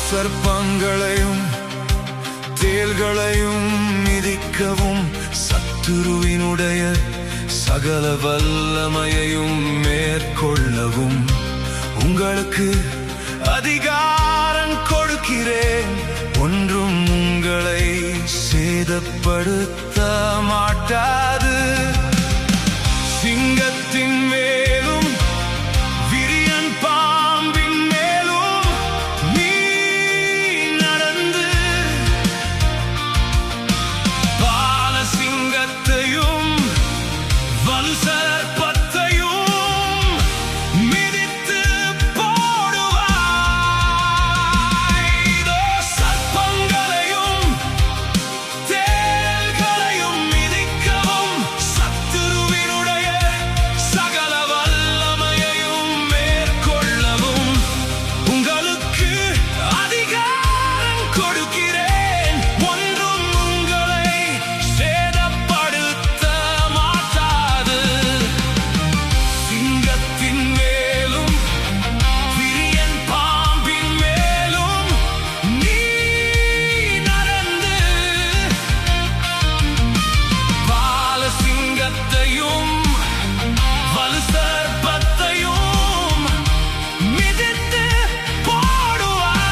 சர்ப்பங்களையும் தேள்களையும் மிதிக்கவும் சத்துருவினுடைய சகல வல்லமையையும் மேற்கொள்ளவும் உங்களுக்கு அதிகாரம் கொடுக்கிறேன். ஒன்றும் உங்களை சேதப்படுத்த மாட்டாது. சிங்கத்தின் மேலும் விரியன் பாம்பின் மேலும் நீ நடந்து பாலசிங்கத்தையும் வலுசர்ப்பத்தையும் மிதித்து போடுவாய். இதோ சர்ப்பங்களையும் தேள்களையும் மிதிக்கவும் சத்துருவினுடைய சகல வல்லமையையும் மேற்கொள்ளவும் உங்களுக்கு அதிகாரம் கொடுக்கிறேன். ஒன்றும் உங்களை சேதப்படுத்த மாட்டாது. சிங்கத்தின் மேலும் விரியன் பாம்பின் மேலும் நீ நடந்து பாலசிங்கத்தையும் வலுசர்ப்பத்தையும் மிதித்து போடுவாய்.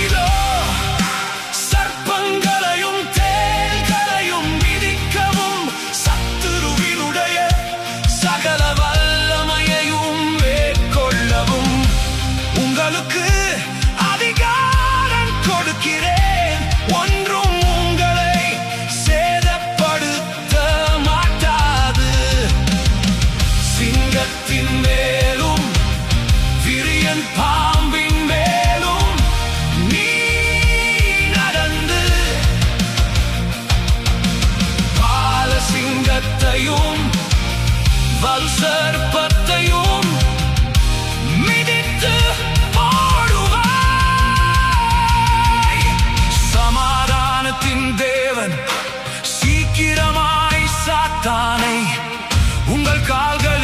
இதோ சர்ப்பங்களையும் தேள்களையும் மிதிக்கவும் சத்துருவினுடைய சகல வல்லமையையும் மேற்கொள்ளவும் உங்களுக்கு அதிகாரம் கொடுக்கிறேன். ஒன்றும் உங்களை சேதப்படுத்த மாட்டாது. சிங்கத்தின் மேலும் விரியன் பாம்பின் மேலும் நீ நடந்து பாலசிங்கத்தையும் வலுசர்ப்பத்தையும் மிதித்து போடுவாய். சமாதானத்தின் தேவன் சீக்கிரமாய் சாத்தானை உங்கள் கால்களில்